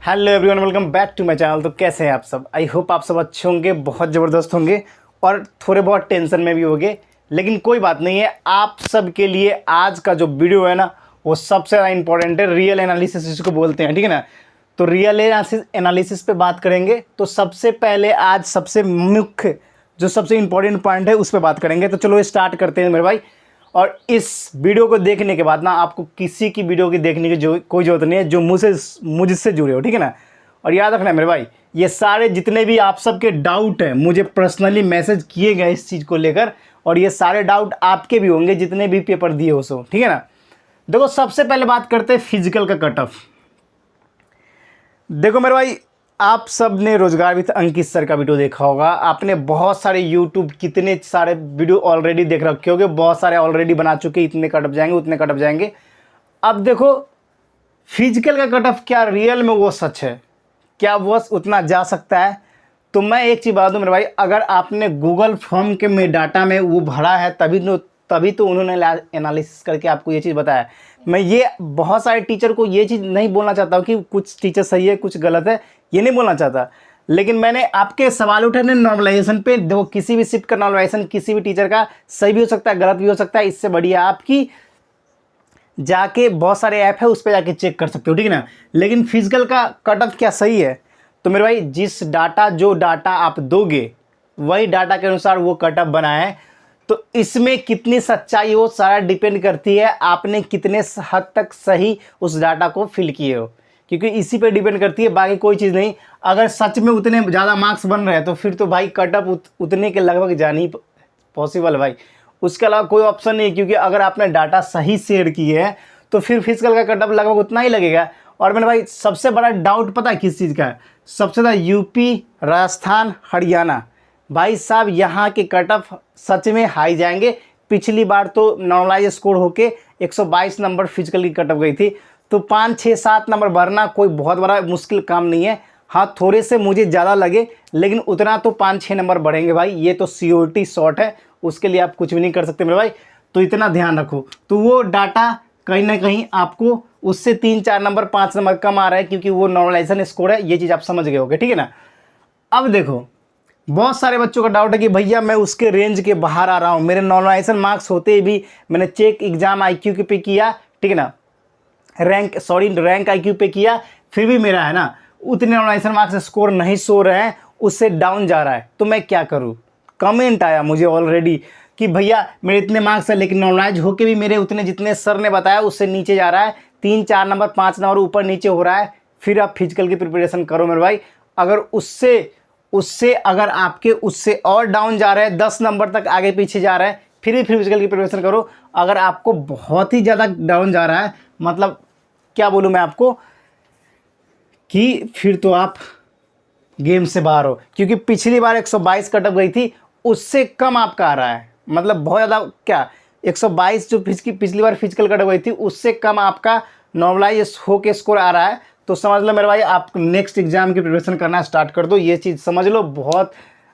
Hello everyone, welcome back to my channel. तो कैसे हैं आप सब? आई होप आप सब अच्छे होंगे, बहुत ज़बरदस्त होंगे और थोड़े बहुत टेंशन में भी होंगे, लेकिन कोई बात नहीं है। आप सब के लिए आज का जो वीडियो है ना, वो सबसे ज़्यादा इंपॉर्टेंट है। रियल एनालिसिस जिसको बोलते हैं, ठीक है ना। तो रियल एनालिसिस पे बात करेंगे। तो सबसे पहले आज सबसे मुख्य जो सबसे इंपॉर्टेंट पॉइंट है उस पर बात करेंगे। तो चलो स्टार्ट करते हैं मेरे भाई। और इस वीडियो को देखने के बाद ना आपको किसी की वीडियो की देखने की जो कोई ज़रूरत नहीं है जो मुझसे जुड़े हो, ठीक है ना। और याद रखना मेरे भाई, ये सारे जितने भी आप सबके डाउट हैं मुझे पर्सनली मैसेज किए गए इस चीज़ को लेकर, और ये सारे डाउट आपके भी होंगे जितने भी पेपर दिए हो सो, ठीक है ना। देखो सबसे पहले बात करते हैं फिजिकल का कट ऑफ। देखो मेरे भाई, आप सब ने रोजगार विद अंकित सर का वीडियो देखा होगा। आपने बहुत सारे यूट्यूब कितने सारे वीडियो ऑलरेडी देख रखे होंगे, बहुत सारे ऑलरेडी बना चुके, इतने कट ऑफ जाएंगे उतने कट ऑफ जाएंगे। अब देखो फिजिकल का कट ऑफ क्या रियल में वो सच है, क्या वो उतना जा सकता है? तो मैं एक चीज़ बता दूं मेरे भाई, अगर आपने गूगल फॉर्म के में डाटा में वो भरा है तभी तो उन्होंने एनालिसिस करके आपको ये चीज़ बताया। मैं ये बहुत सारे टीचर को ये चीज़ नहीं बोलना चाहता हूँ कि कुछ टीचर सही है कुछ गलत है, ये नहीं बोलना चाहता, लेकिन मैंने आपके सवाल उठे ना नॉर्मलाइजेशन पे। देखो किसी भी शिफ्ट का नॉर्मलाइजेशन किसी भी टीचर का सही भी हो सकता है गलत भी हो सकता है। इससे बढ़िया आपकी जाके बहुत सारे ऐप है उस पर जाके चेक कर सकते हो, ठीक है ना। लेकिन फिजिकल का कट ऑफ क्या सही है? तो मेरे भाई जो डाटा आप दोगे वही डाटा के अनुसार वो कट ऑफ बना है। तो इसमें कितनी सच्चाई हो सारा डिपेंड करती है आपने कितने हद तक सही उस डाटा को फिल किए हो, क्योंकि इसी पे डिपेंड करती है, बाकी कोई चीज़ नहीं। अगर सच में उतने ज़्यादा मार्क्स बन रहे हैं तो फिर तो भाई कट ऑफ उतने के लगभग जानी पॉसिबल है भाई। उसके अलावा कोई ऑप्शन नहीं, क्योंकि अगर आपने डाटा सही शेयर किए है तो फिर फिजिकल का कट ऑफ लगभग उतना ही लगेगा। और मैंने भाई सबसे बड़ा डाउट पता है किस चीज़ का है? सबसे ज़्यादा यूपी, राजस्थान, हरियाणा, भाई साहब यहाँ के कट ऑफ सच में हाई जाएंगे। पिछली बार तो नॉर्मलाइज स्कोर होके 122 नंबर फिजिकल की कट ऑफ गई थी। तो 5, 6, 7 नंबर भरना कोई बहुत बड़ा मुश्किल काम नहीं है। हाँ थोड़े से मुझे ज़्यादा लगे, लेकिन उतना तो 5-6 नंबर बढ़ेंगे भाई। ये तो सीओटी शॉर्ट है, उसके लिए आप कुछ भी नहीं कर सकते मेरे भाई। तो इतना ध्यान रखो। तो वो डाटा कहीं ना कहीं आपको उससे 3-4 नंबर 5 नंबर कम आ रहा है, क्योंकि वो नॉर्मलाइजेशन स्कोर है। ये चीज़ आप समझ गए होगे, ठीक है ना। अब देखो बहुत सारे बच्चों का डाउट है कि भैया मैं उसके रेंज के बाहर आ रहा हूँ, मेरे नॉर्मलाइजेशन मार्क्स होते भी मैंने चेक एग्जाम आईक्यू के पे किया, ठीक है ना, रैंक आईक्यू पे किया, फिर भी मेरा है ना उतने नॉर्मलाइजेशन मार्क्स स्कोर नहीं सो रहे हैं, उससे डाउन जा रहा है। तो मैं क्या करूँ? कमेंट आया मुझे ऑलरेडी कि भैया मेरे इतने मार्क्स है लेकिन नॉर्मलाइज होके भी मेरे उतने जितने सर ने बताया उससे नीचे जा रहा है, 3-4 नंबर 5 नंबर ऊपर नीचे हो रहा है। फिर आप फिजिकल की प्रिपरेशन करो मेरे भाई। अगर उससे अगर आपके उससे और डाउन जा रहे हैं, 10 नंबर तक आगे पीछे जा रहे हैं, फिर भी फिजिकल की प्रिपरेशन करो। अगर आपको बहुत ही ज़्यादा डाउन जा रहा है, मतलब क्या बोलूँ मैं आपको, कि फिर तो आप गेम से बाहर हो, क्योंकि पिछली बार 122 कट ऑफ गई थी, उससे कम आपका आ रहा है। मतलब बहुत ज़्यादा क्या, 122 जो पिछली बार फिजिकल कट ऑफ गई थी उससे कम आपका नॉर्मलाइज होके स्कोर आ रहा है। तो समझ लो मेरे भाई, आप नेक्स्ट एग्जाम की प्रिपरेशन करना स्टार्ट कर दो। ये चीज़ समझ लो, बहुत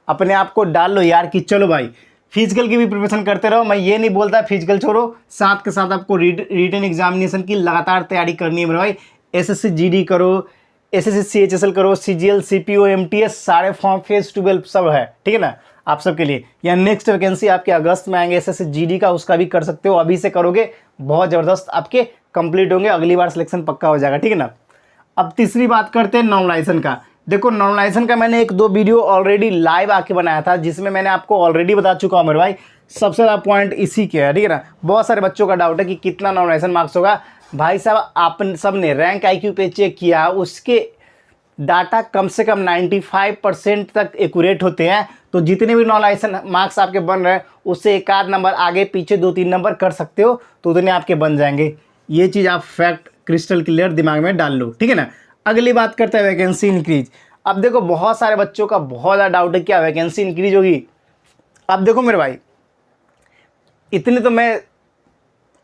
अपने आप को डाल लो यार कि चलो भाई फिजिकल की भी प्रिपरेशन करते रहो। मैं ये नहीं बोलता फिजिकल छोड़ो, साथ के साथ आपको रिटन एग्जामिनेशन की लगातार तैयारी करनी है मेरे भाई। एसएससी जीडी करो, एसएससी सीएचएसएल करो, सीजीएल, सीपीओ, एमटीएस, सारे फॉर्म फेज 12 सब है, ठीक है ना, आप सबके लिए। या नेक्स्ट वैकेंसी आपके अगस्त में आएंगे एसएससी जीडी का, उसका भी कर सकते हो। अभी से करोगे बहुत ज़बरदस्त आपके कंप्लीट होंगे, अगली बार सिलेक्शन पक्का हो जाएगा, ठीक है ना। अब तीसरी बात करते हैं नॉर्मलाइजेशन का। देखो नॉर्मलाइजेशन का मैंने 1-2 वीडियो ऑलरेडी लाइव आके बनाया था, जिसमें मैंने आपको ऑलरेडी बता चुका हूँ मेरे भाई। सबसे ज़्यादा पॉइंट इसी के है, ठीक है ना। बहुत सारे बच्चों का डाउट है कि कितना नॉर्मलाइजेशन मार्क्स होगा। भाई साहब आप सब ने रैंक आईक्यू पे चेक किया, उसके डाटा कम से कम 95% तक एक्यूरेट होते हैं। तो जितने भी नॉर्मलाइजेशन मार्क्स आपके बन रहे हैं उससे 1-8 नंबर आगे पीछे 2-3 नंबर कर सकते हो, तो उतने आपके बन जाएंगे। ये चीज़ आप फैक्ट क्रिस्टल क्लियर दिमाग में डाल लो, ठीक है ना। अगली बात करते हैं वैकेंसी इंक्रीज। अब देखो बहुत सारे बच्चों का बहुत ज़्यादा डाउट है क्या वैकेंसी इंक्रीज होगी। अब देखो मेरे भाई, इतने तो मैं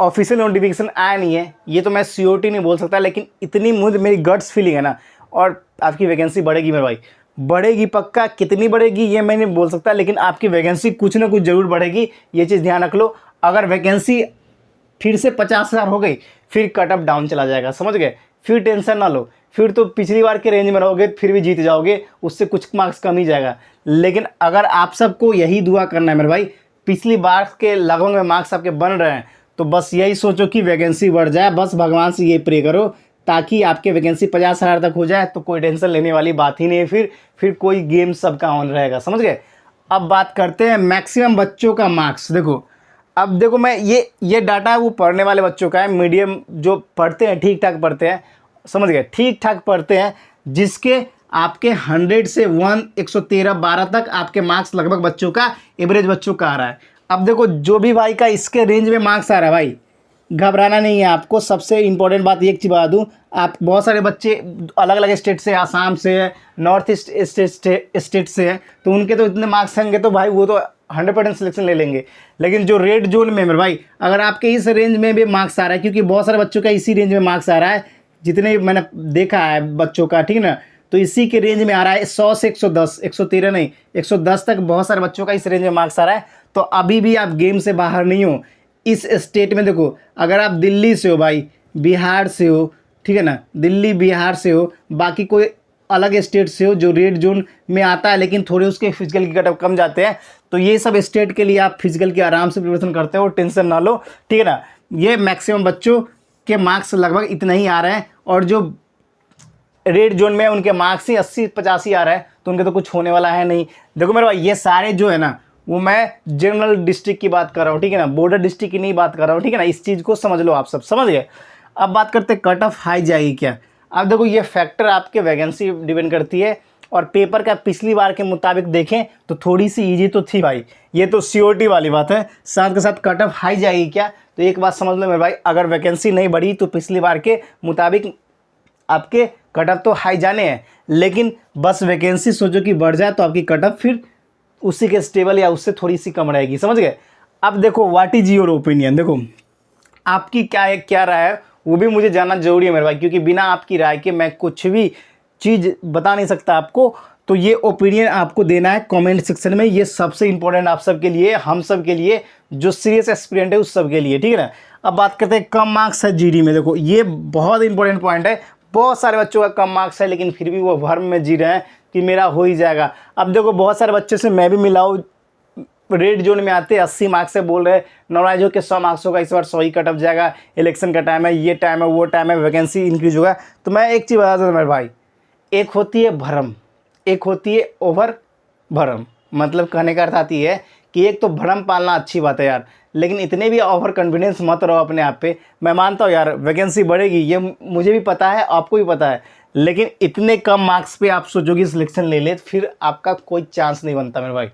ऑफिशियल नोटिफिकेशन आया नहीं है, ये तो मैं सीओटी नहीं बोल सकता, लेकिन इतनी मुझे मेरी गट्स फीलिंग है ना, और आपकी वैकेंसी बढ़ेगी मेरे भाई, बढ़ेगी पक्का। कितनी बढ़ेगी ये मैं नहीं बोल सकता, लेकिन आपकी वैकेंसी कुछ ना कुछ ज़रूर बढ़ेगी, ये चीज़ ध्यान रख लो। अगर वैकेंसी फिर से 50,000 हो गई, फिर कट ऑफ डाउन चला जाएगा, समझ गए। फिर टेंशन ना लो, फिर तो पिछली बार के रेंज में रहोगे फिर भी जीत जाओगे, उससे कुछ मार्क्स कम ही जाएगा। लेकिन अगर आप सबको यही दुआ करना है मेरे भाई, पिछली बार के लगभग में मार्क्स आपके बन रहे हैं, तो बस यही सोचो कि वैकेंसी बढ़ जाए, बस भगवान से ये प्रे करो ताकि आपके वैकेंसी 50,000 तक हो जाए, तो कोई टेंशन लेने वाली बात ही नहीं है। फिर कोई गेम सबका ऑन रहेगा, समझ गए। अब बात करते हैं मैक्सिमम बच्चों का मार्क्स। देखो अब देखो, मैं ये डाटा वो पढ़ने वाले बच्चों का है, मीडियम जो पढ़ते हैं, ठीक ठाक पढ़ते हैं, समझ गए, ठीक ठाक पढ़ते हैं, जिसके आपके 100 से 113 12 तक आपके मार्क्स लगभग बच्चों का, एवरेज बच्चों का आ रहा है। अब देखो जो भी भाई का इसके रेंज में मार्क्स आ रहा है भाई, घबराना नहीं है आपको। सबसे इंपॉर्टेंट बात एक चीज़ बता दूँ, आप बहुत सारे बच्चे अलग अलग स्टेट से, आसाम से है, नॉर्थ ईस्ट स्टेट से है, तो उनके तो इतने मार्क्स होंगे तो भाई वो तो 100% सिलेक्शन ले लेंगे। लेकिन जो रेड जोन में मेरे भाई, अगर आपके इस रेंज में भी मार्क्स आ रहा है, क्योंकि बहुत सारे बच्चों का इसी रेंज में मार्क्स आ रहा है, जितने मैंने देखा है बच्चों का, ठीक ना, तो इसी के रेंज में आ रहा है 100 से 110, 113 नहीं 110 तक बहुत सारे बच्चों का इस रेंज में मार्क्स आ रहा है। तो अभी भी आप गेम से बाहर नहीं हो। इस स्टेट में देखो, अगर आप दिल्ली से हो भाई, बिहार से हो, ठीक है ना, दिल्ली बिहार से हो, बाकी कोई अलग स्टेट से हो जो रेड जोन में आता है, लेकिन थोड़े उसके फिजिकल की कटअप कम जाते हैं, तो ये सब स्टेट के लिए आप फिजिकल की आराम से प्रिपरेशन करते हो, टेंशन ना लो, ठीक है ना। ये मैक्सिमम बच्चों के मार्क्स लगभग इतने ही आ रहे हैं, और जो रेड जोन में उनके मार्क्स ही 80-85 आ रहा है, तो उनके तो कुछ होने वाला है नहीं। देखो मेरे भाई, ये सारे जो है ना, वो मैं जनरल डिस्ट्रिक्ट की बात कर रहा हूँ, ठीक है ना, बॉर्डर डिस्ट्रिक्ट की नहीं बात कर रहा हूँ, ठीक है ना। इस चीज़ को समझ लो, आप सब समझ गए। अब बात करते हैं कट ऑफ हाई जाएगी क्या। अब देखो ये फैक्टर आपके वैकेंसी डिपेंड करती है, और पेपर का पिछली बार के मुताबिक देखें तो थोड़ी सी ईजी तो थी भाई, ये तो सियोरिटी वाली बात है। साथ के साथ कट ऑफ हाई जाएगी क्या, तो एक बात समझ लो मेरे भाई, अगर वैकेंसी नहीं बढ़ी तो पिछली बार के मुताबिक आपके कट ऑफ तो हाई जाने हैं, लेकिन बस वैकेंसी सोचो कि बढ़ जाए तो आपकी कट ऑफ फिर उसी के स्टेबल या उससे थोड़ी सी कम रहेगी, समझ गए। अब देखो व्हाट इज योर ओपिनियन, देखो आपकी क्या राय है, वो भी मुझे जानना जरूरी है मेरे भाई, क्योंकि बिना आपकी राय के मैं कुछ भी चीज़ बता नहीं सकता आपको। तो ये ओपिनियन आपको देना है कमेंट सेक्शन में, ये सबसे इंपॉर्टेंट आप सब के लिए, हम सब के लिए, जो सीरियस एस्पिरेंट है उस सब के लिए, ठीक है ना। अब बात करते हैं कम मार्क्स है जीडी में। देखो ये बहुत इंपॉर्टेंट पॉइंट है, बहुत सारे बच्चों का कम मार्क्स है, लेकिन फिर भी वो भर्म में जी रहे हैं कि मेरा हो ही जाएगा। अब देखो बहुत सारे बच्चे से मैं भी मिला हूँ, रेड जोन में आते 80 मार्क्स से बोल रहे नॉर्मलाइज हो के 100 मार्क्स होगा, इस बार 100 ही कट ऑफ जाएगा, इलेक्शन का टाइम है, ये टाइम है, वो टाइम है, वैकेंसी इंक्रीज होगा। तो मैं एक चीज़ बता दूँ मेरे भाई, एक होती है भ्रम, एक होती है ओवर भ्रम। मतलब कहने का अर्थ आती है कि एक तो भ्रम पालना अच्छी बात है यार, लेकिन इतने भी ओवर कॉन्फिडेंस मत रहो अपने आप पे। मैं मानता हूँ यार वैकेंसी बढ़ेगी, ये मुझे भी पता है, आपको भी पता है, लेकिन इतने कम मार्क्स पे आप सोचोगे सिलेक्शन ले ले, फिर आपका कोई चांस नहीं बनता मेरे भाई,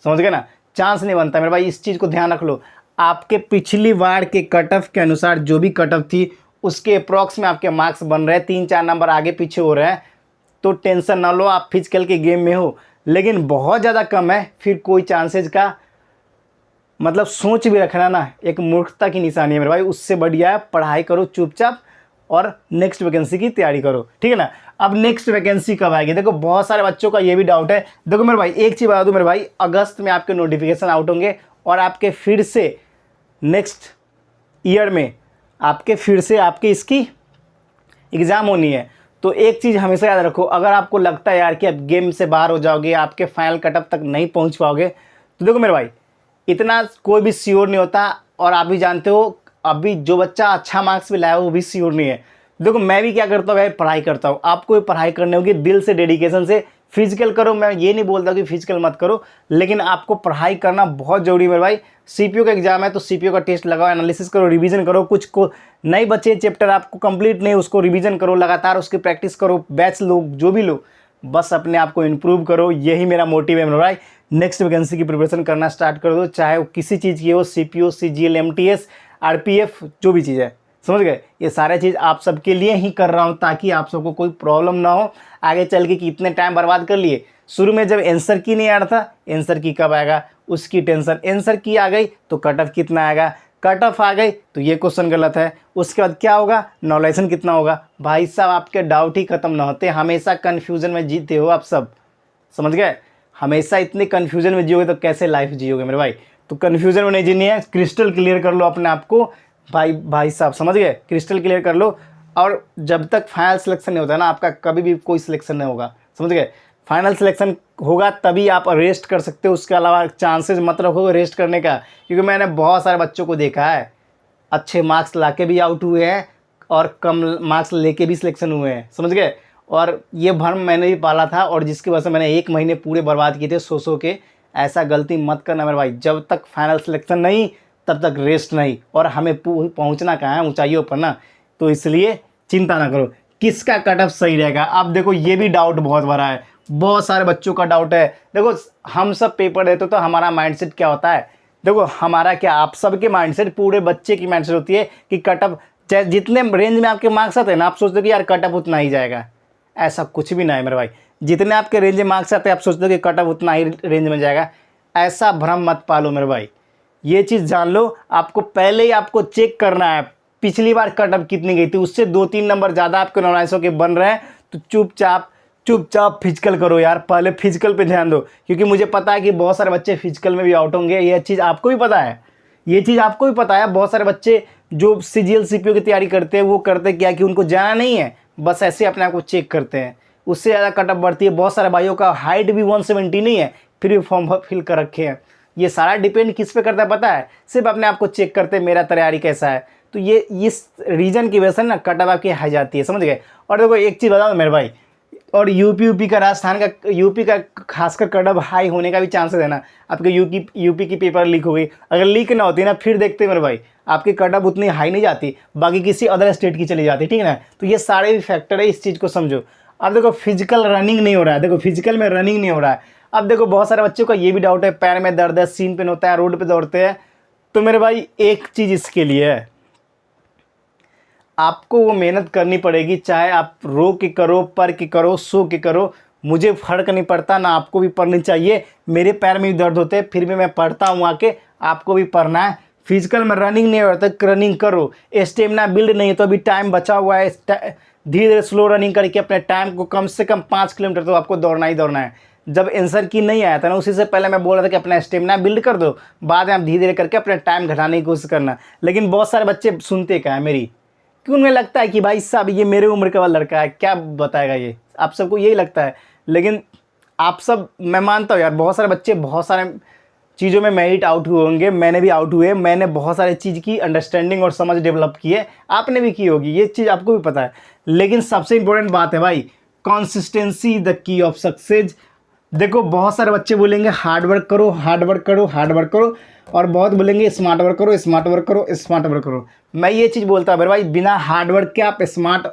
समझ गए ना, चांस नहीं बनता मेरे भाई। इस चीज़ को ध्यान रख लो, आपके पिछली बार के कट ऑफ के अनुसार जो भी कट ऑफ थी उसके अप्रॉक्स में आपके मार्क्स बन रहे हैं, 3-4 नंबर आगे पीछे हो रहे हैं, तो टेंशन ना लो, आप फिजिकल के गेम में हो। लेकिन बहुत ज़्यादा कम है, फिर कोई चांसेज का मतलब सोच भी रखना ना एक मूर्खता की निशानी है मेरे भाई। उससे बढ़िया है पढ़ाई करो चुपचाप और नेक्स्ट वैकेंसी की तैयारी करो, ठीक है ना। अब नेक्स्ट वैकेंसी कब आएगी, देखो बहुत सारे बच्चों का ये भी डाउट है। देखो मेरे भाई एक चीज़ बता दूँ मेरे भाई, अगस्त में आपके नोटिफिकेशन आउट होंगे, और आपके फिर से नेक्स्ट ईयर में आपके फिर से आपकी इसकी एग्ज़ाम होनी है। तो एक चीज़ हमेशा याद रखो, अगर आपको लगता है यार कि आप गेम से बाहर हो जाओगे, आपके फाइनल कटअप तक नहीं पहुंच पाओगे, तो देखो मेरे भाई इतना कोई भी श्योर नहीं होता, और आप भी जानते हो अभी जो बच्चा अच्छा मार्क्स भी लाया वो भी श्योर नहीं है। देखो मैं भी क्या करता हूँ भाई, पढ़ाई करता हूँ, आपको भी पढ़ाई करनी होगी दिल से, डेडिकेशन से, फिजिकल करो। मैं ये नहीं बोलता कि फिजिकल मत करो, लेकिन आपको पढ़ाई करना बहुत ज़रूरी है मेरे भाई। सीपीयू का एग्जाम है तो सीपीयू का टेस्ट लगाओ, एनालिसिस करो, रिवीजन करो, कुछ को नहीं बचे चैप्टर आपको कंप्लीट नहीं, उसको रिवीजन करो, लगातार उसकी प्रैक्टिस करो, बैच लो, जो भी लो, बस अपने आप को इम्प्रूव करो। यही मेरा मोटिव है मेरे भाई। नेक्स्ट वैकेंसी की प्रिपरेशन करना स्टार्ट कर दो, चाहे वो किसी चीज़ की हो, सीपीयू, सीजीएल, एमटीएस, आरपीएफ, जो भी चीज़ है, समझ गए। ये सारे चीज़ आप सबके लिए ही कर रहा हूँ ताकि आप सबको कोई प्रॉब्लम ना हो आगे चल के कि इतने टाइम बर्बाद कर लिए। शुरू में जब आंसर की नहीं आ रहा था, आंसर की कब आएगा उसकी टेंशन, आंसर की आ गई तो कट ऑफ कितना आएगा, कट ऑफ आ गई तो ये क्वेश्चन गलत है, उसके बाद क्या होगा, नॉलेजन कितना होगा। भाई साहब आपके डाउट ही खत्म ना होते, हमेशा कन्फ्यूजन में जीते हो आप सब, समझ गए। हमेशा इतने कन्फ्यूजन में जियोगे तो कैसे लाइफ जियोगे मेरे भाई। तो कन्फ्यूजन में नहीं जीनी है, क्रिस्टल क्लियर कर लो अपने आप को भाई साहब, समझ गए, क्रिस्टल क्लियर कर लो। और जब तक फाइनल सिलेक्शन नहीं होता है ना, आपका कभी भी कोई सिलेक्शन नहीं होगा, समझ गए। फाइनल सिलेक्शन होगा तभी आप रेस्ट कर सकते हो, उसके अलावा चांसेस मत रखो रेस्ट करने का, क्योंकि मैंने बहुत सारे बच्चों को देखा है अच्छे मार्क्स लाके भी आउट हुए हैं और कम मार्क्स लेके भी सिलेक्शन हुए हैं, समझ गए। और ये भ्रम मैंने भी पाला था, और जिसकी वजह से मैंने 1 महीने पूरे बर्बाद किए थे सो के। ऐसा गलती मत करना मेरे भाई, जब तक फाइनल सिलेक्शन नहीं तब तक रेस्ट नहीं, और हमें पहुंचना कहाँ है, ऊंचाइयों पर ना। तो इसलिए चिंता ना करो किसका कट ऑफ सही रहेगा। अब देखो ये भी डाउट बहुत बड़ा है, बहुत सारे बच्चों का डाउट है। देखो हम सब पेपर देते तो हमारा माइंडसेट क्या होता है, देखो हमारा क्या, आप सबके माइंडसेट, पूरे बच्चे की माइंडसेट होती है कि कट ऑफ चाहे जितने रेंज में आपके मार्क्स आते हैं ना, आप सोचते हो कि यार कट ऑफ उतना ही जाएगा। ऐसा कुछ भी ना है मेरे भाई, जितने आपके रेंज में मार्क्स आते हैं आप सोचते हो कि कट ऑफ उतना ही रेंज में जाएगा। ऐसा भ्रम मत पालो मेरे भाई, ये चीज़ जान लो। आपको पहले ही आपको चेक करना है पिछली बार कट ऑफ कितनी गई थी, उससे 2-3 नंबर ज़्यादा आपके 900 के बन रहे हैं तो चुपचाप फिजिकल करो यार, पहले फिजिकल पे ध्यान दो। क्योंकि मुझे पता है कि बहुत सारे बच्चे फिजिकल में भी आउट होंगे, ये चीज़ आपको भी पता है, ये चीज़ आपको भी पता है। बहुत सारे बच्चे जो CGL CPO की तैयारी करते हैं वो करते क्या कि उनको जाना नहीं है, बस ऐसे अपने आप को चेक करते हैं, उससे ज़्यादा कट ऑफ बढ़ती है। बहुत सारे भाइयों का हाइट भी 170 नहीं है, फिर भी फॉर्म फिल कर रखे हैं। ये सारा डिपेंड किस पे करता है पता है, सिर्फ अपने आप को चेक करते हैं मेरा तैयारी कैसा है। तो ये इस रीजन की वजह से ना कट ऑफ आपकी हाई जाती है, समझ गए। और देखो एक चीज़ बताओ मेरे भाई, और यूपी का राजस्थान का, यूपी का खासकर कट ऑफ हाई होने का भी चांसेस है ना। आपके यूपी की पेपर लीक हो गई, अगर लीक ना होती ना फिर देखते मेरे भाई आपकी कट ऑफ उतनी हाई नहीं जाती, बाकी किसी अदर स्टेट की चली जाती, ठीक है ना। तो ये सारे भी फैक्टर है, इस चीज़ को समझो। अब देखो फिजिकल रनिंग नहीं हो रहा है, देखो फिजिकल में रनिंग नहीं हो रहा है। अब देखो बहुत सारे बच्चों का ये भी डाउट है, पैर में दर्द है, सीन पेन होता है, रोड पे दौड़ते हैं। तो मेरे भाई एक चीज़ इसके लिए है, आपको वो मेहनत करनी पड़ेगी, चाहे आप रो के करो, पढ़ के करो, सो के करो, मुझे फ़र्क नहीं पड़ता ना, आपको भी पढ़नी चाहिए। मेरे पैर में भी दर्द होते हैं फिर भी मैं पढ़ता हूँ आके, आपको भी पढ़ना है। फिजिकल में रनिंग नहीं होता तो रनिंग करो, स्टेमिना बिल्ड नहीं है तो अभी टाइम बचा हुआ है, धीरे धीरे स्लो रनिंग करके अपने टाइम को कम से कम 5 किलोमीटर तो आपको दौड़ना ही दौड़ना है। जब आंसर की नहीं आया था ना, उसी से पहले मैं बोल रहा था कि अपना स्टेमिना बिल्ड कर दो, बाद में आप धीरे धीरे करके अपना टाइम घटाने की कोशिश करना। लेकिन बहुत सारे बच्चे सुनते क्या है मेरी, क्यों उन्हें लगता है कि भाई साहब ये मेरे उम्र का लड़का है, क्या बताएगा ये, आप सबको यही लगता है। लेकिन आप सब, मैं मानता हूँ यार, बहुत सारे बच्चे बहुत सारे चीज़ों में मेरिट आउट हुए होंगे, मैंने भी आउट हुए, मैंने बहुत सारे चीज़ की अंडरस्टैंडिंग और समझ डेवलप की है, आपने भी की होगी, ये चीज़ आपको भी पता है। लेकिन सबसे इंपॉर्टेंट बात है भाई, consistency the key of success. देखो बहुत सारे बच्चे बोलेंगे हार्ड वर्क करो, हार्ड वर्क करो, हार्ड वर्क करो, और बहुत बोलेंगे स्मार्ट वर्क करो, स्मार्ट वर्क करो, स्मार्ट वर्क करो। मैं ये चीज़ बोलता हूँ मेरे भाई, बिना हार्ड वर्क के आप स्मार्ट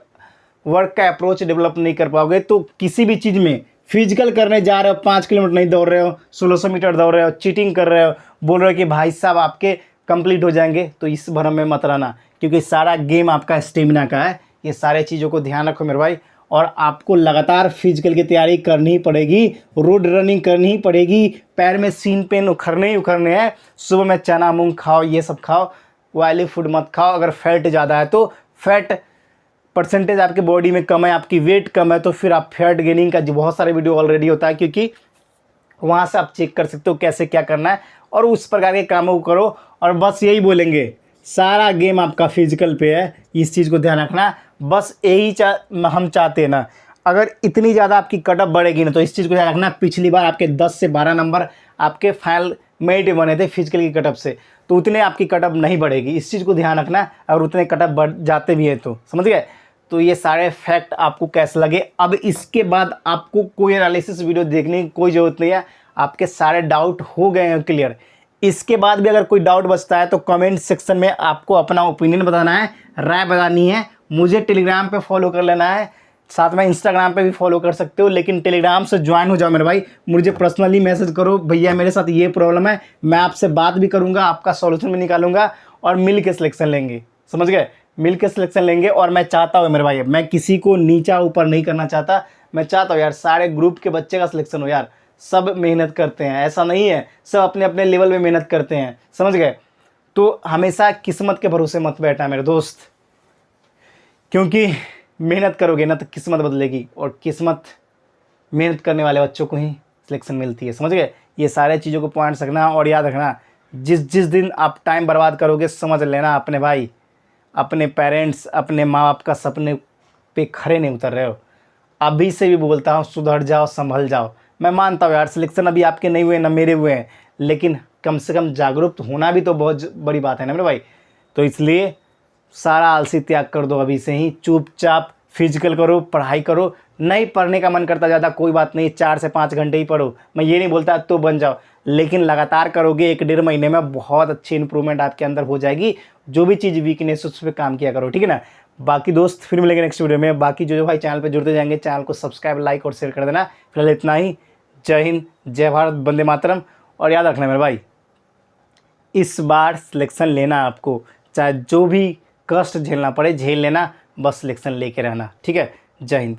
वर्क का अप्रोच डेवलप नहीं कर पाओगे। तो किसी भी चीज़ में फिजिकल करने जा रहे हो, 5 किलोमीटर नहीं दौड़ रहे हो, 1600 मीटर दौड़ रहे हो, चीटिंग कर रहे हो, बोल रहे हो कि भाई साहब आपके कंप्लीट हो जाएंगे, तो इस भ्रम में मत रहना, क्योंकि सारा गेम आपका स्टेमिना का है। ये सारे चीज़ों को ध्यान रखो मेरे भाई, और आपको लगातार फिजिकल की तैयारी करनी ही पड़ेगी, रोड रनिंग करनी ही पड़ेगी, पैर में सीन पेन उखड़ने ही उखड़ने हैं। सुबह में चना मूंग खाओ, ये सब खाओ, ऑयली फूड मत खाओ। अगर फैट ज़्यादा है तो फैट परसेंटेज आपके बॉडी में कम है, आपकी वेट कम है, तो फिर आप फैट गेनिंग का जो बहुत सारे वीडियो ऑलरेडी होता है, क्योंकि वहाँ से आप चेक कर सकते हो कैसे क्या करना है, और उस प्रकार के कामों को करो। और बस यही बोलेंगे, सारा गेम आपका फिजिकल पे है, इस चीज़ को ध्यान रखना। बस यही हम चाहते हैं ना, अगर इतनी ज़्यादा आपकी कटअप बढ़ेगी ना, तो इस चीज़ को ध्यान रखना, पिछली बार आपके 10 से 12 नंबर आपके फाइनल मेरिट बने थे फिजिकल की कटअप से, तो उतने आपकी कटअप नहीं बढ़ेगी, इस चीज़ को ध्यान रखना। अगर उतने कटअप बढ़ जाते भी हैं तो समझ गए। तो ये सारे फैक्ट आपको कैसे लगे, अब इसके बाद आपको कोई एनालिसिस वीडियो देखने की कोई ज़रूरत नहीं है, आपके सारे डाउट हो गए हैं क्लियर। इसके बाद भी अगर कोई डाउट बचता है तो कमेंट सेक्शन में आपको अपना ओपिनियन बताना है, राय बतानी है। मुझे टेलीग्राम पे फॉलो कर लेना है, साथ में इंस्टाग्राम पे भी फॉलो कर सकते हो, लेकिन टेलीग्राम से ज्वाइन हो जाओ मेरे भाई। मुझे पर्सनली मैसेज करो, भैया मेरे साथ ये प्रॉब्लम है, मैं आपसे बात भी करूँगा, आपका सॉल्यूशन भी निकालूंगा, और मिल के सिलेक्शन लेंगे, समझ गए, मिल के सिलेक्शन लेंगे। और मैं चाहता हूँ मेरे भाई, मैं किसी को नीचा ऊपर नहीं करना चाहता, मैं चाहता हूँ यार सारे ग्रुप के बच्चे का सिलेक्शन हो यार, सब मेहनत करते हैं, ऐसा नहीं है, सब अपने अपने लेवल में मेहनत करते हैं, समझ गए। तो हमेशा किस्मत के भरोसे मत बैठना मेरे दोस्त, क्योंकि मेहनत करोगे ना तो किस्मत बदलेगी, और किस्मत मेहनत करने वाले बच्चों को ही सिलेक्शन मिलती है, समझ गए। ये सारे चीज़ों को पॉइंट्स रखना और याद रखना, जिस जिस दिन आप टाइम बर्बाद करोगे समझ लेना अपने भाई, अपने पेरेंट्स, अपने माँ बाप का सपने पे खड़े नहीं उतर रहे हो, अभी से भी बोलता हूँ सुधर जाओ, संभल जाओ। मैं मानता हूँ यार सिलेक्शन अभी आपके नहीं हुए ना मेरे हुए हैं, लेकिन कम से कम जागरूक होना भी तो बहुत बड़ी बात है ना मेरे भाई। तो इसलिए सारा आलसी त्याग कर दो अभी से ही, चुपचाप फिजिकल करो, पढ़ाई करो। नहीं पढ़ने का मन करता ज़्यादा, कोई बात नहीं, 4 से 5 घंटे ही पढ़ो। मैं ये नहीं बोलता तो बन जाओ, लेकिन लगातार करोगे 1 डेढ़ महीने में बहुत अच्छी इंप्रूवमेंट आपके अंदर हो जाएगी। जो भी चीज़ वीकनेस उस पर काम किया करो, ठीक है ना। बाकी दोस्त फिर मिलेंगे नेक्स्ट वीडियो में। बाकी जो भाई चैनल पर जुड़ते जाएंगे, चैनल को सब्सक्राइब, लाइक और शेयर कर देना। फिलहाल इतना ही। जय हिंद, जय भारत, वंदे मातरम। और याद रखना मेरे भाई, इस बार सिलेक्शन लेना आपको, चाहे जो भी कष्ट झेलना पड़े झेल लेना, बस सिलेक्शन लेके रहना, ठीक है। जय हिंद।